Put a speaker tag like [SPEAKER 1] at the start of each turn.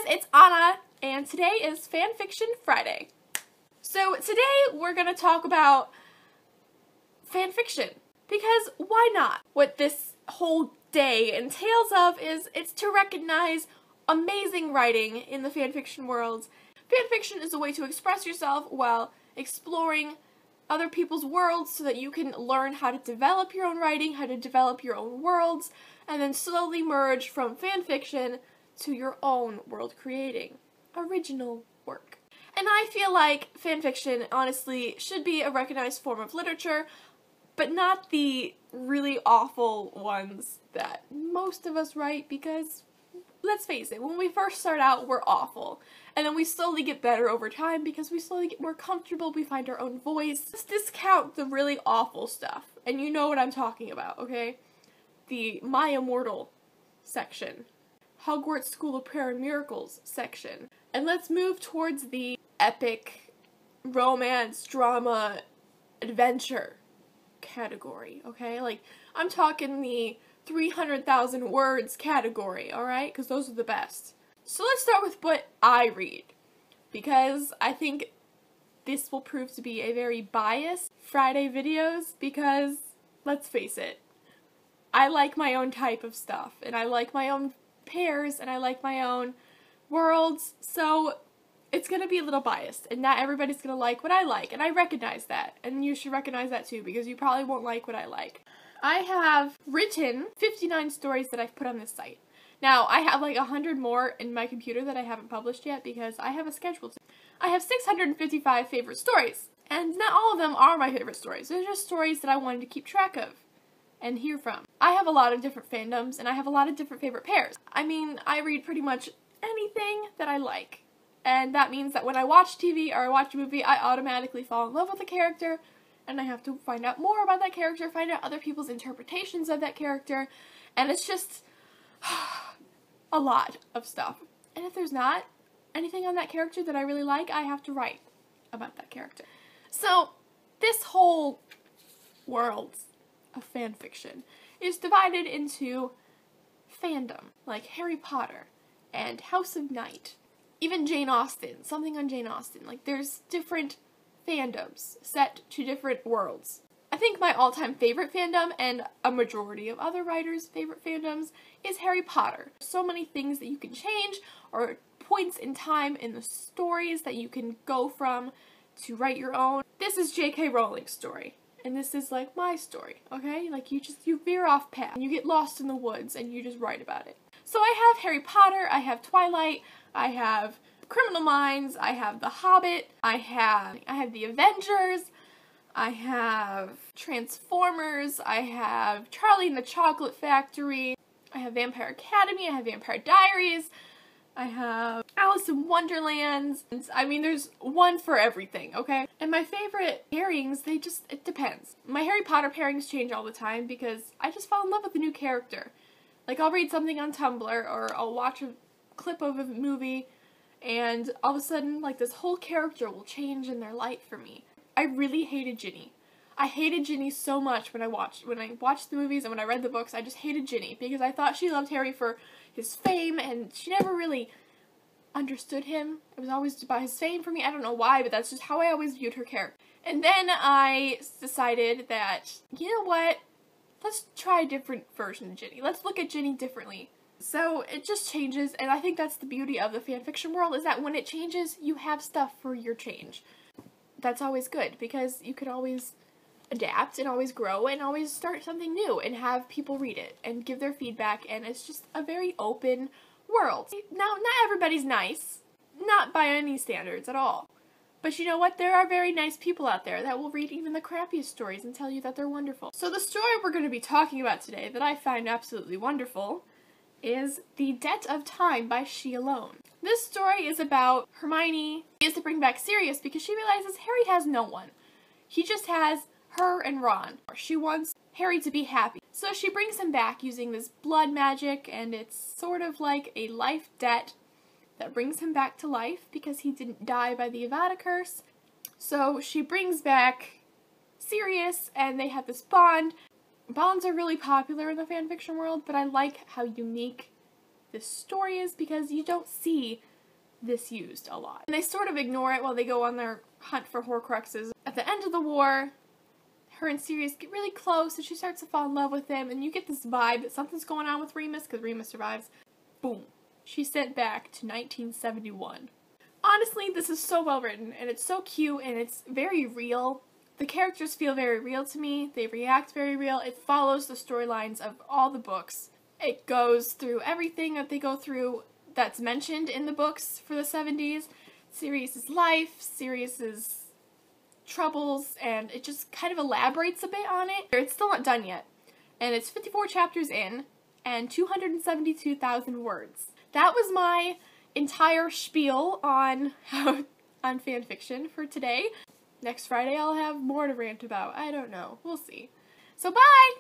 [SPEAKER 1] guys, it's Anna, and today is Fanfiction Friday. So today we're gonna talk about fanfiction, because why not? What this whole day entails of is it's to recognize amazing writing in the fanfiction world. Fanfiction is a way to express yourself while exploring other people's worlds so that you can learn how to develop your own writing, how to develop your own worlds, and then slowly merge from fanfiction to your own world creating original work. And I feel like fanfiction, honestly, should be a recognized form of literature, but not the really awful ones that most of us write, because let's face it, when we first start out, we're awful. And then we slowly get better over time because we slowly get more comfortable, we find our own voice. Let's discount the really awful stuff, and you know what I'm talking about, okay? The My Immortal section. Hogwarts School of Prayer and Miracles section. And let's move towards the epic romance, drama, adventure category, okay? Like, I'm talking the 300,000 words category, alright? Because those are the best. So let's start with what I read, because I think this will prove to be a very biased Friday videos, because, let's face it, I like my own type of stuff, and I like my own pairs, and I like my own worlds, so it's gonna be a little biased, and not everybody's gonna like what I like, and I recognize that, and you should recognize that too, because you probably won't like what I like. I have written 59 stories that I've put on this site. Now, I have like 100 more in my computer that I haven't published yet, because I have a schedule. I have 655 favorite stories, and not all of them are my favorite stories. They're just stories that I wanted to keep track of and hear from. I have a lot of different fandoms, and I have a lot of different favorite pairs. I mean, I read pretty much anything that I like, and that means that when I watch TV or I watch a movie, I automatically fall in love with a character, and I have to find out more about that character, find out other people's interpretations of that character, and it's just a lot of stuff. And if there's not anything on that character that I really like, I have to write about that character. So, this whole world of fanfiction is divided into fandom, like Harry Potter and House of Night, even Jane Austen, something on Jane Austen. Like, there's different fandoms set to different worlds. I think my all-time favorite fandom, and a majority of other writers' favorite fandoms, is Harry Potter. So many things that you can change, or points in time in the stories that you can go from to write your own. This is J.K. Rowling's story, and this is like my story, okay? Like, you veer off path, and you get lost in the woods, and you just write about it. So I have Harry Potter, I have Twilight, I have Criminal Minds, I have The Hobbit, I have The Avengers, I have Transformers, I have Charlie and the Chocolate Factory, I have Vampire Academy, I have Vampire Diaries, I have Alice in Wonderland. I mean, there's one for everything, okay? And my favorite pairings, it depends. My Harry Potter pairings change all the time because I just fall in love with a new character. Like, I'll read something on Tumblr, or I'll watch a clip of a movie, and all of a sudden, like, this whole character will change in their light for me. I really hated Ginny. I hated Ginny so much when I watched the movies and when I read the books. I just hated Ginny because I thought she loved Harry for his fame, and she never really understood him. It was always about his fame for me. I don't know why, but that's just how I always viewed her character. And then I decided that, you know what? Let's try a different version of Ginny. Let's look at Ginny differently. So it just changes, and I think that's the beauty of the fanfiction world, is that when it changes, you have stuff for your change. That's always good, because you can always adapt and always grow and always start something new and have people read it and give their feedback, and it's just a very open world. Now, not everybody's nice, not by any standards at all. But you know what? There are very nice people out there that will read even the crappiest stories and tell you that they're wonderful. So the story we're going to be talking about today that I find absolutely wonderful is The Debt of Time by shealone. This story is about Hermione. She has to bring back Sirius because she realizes Harry has no one. He just has her and Ron. She wants Harry to be happy. So she brings him back using this blood magic, and it's sort of like a life debt that brings him back to life because he didn't die by the Avada Curse. So she brings back Sirius, and they have this bond. Bonds are really popular in the fanfiction world, but I like how unique this story is because you don't see this used a lot. And they sort of ignore it while they go on their hunt for Horcruxes. At the end of the war, her and Sirius get really close and she starts to fall in love with him, and you get this vibe that something's going on with Remus because Remus survives. Boom. She's sent back to 1971. Honestly, this is so well written, and it's so cute, and it's very real. The characters feel very real to me. They react very real. It follows the storylines of all the books. It goes through everything that they go through that's mentioned in the books for the 70s. Sirius's life, Sirius's troubles, and it just kind of elaborates a bit on it. It's still not done yet, and it's 54 chapters in and 272,000 words. That was my entire spiel on fanfiction for today. Next Friday I'll have more to rant about. I don't know. We'll see. So bye!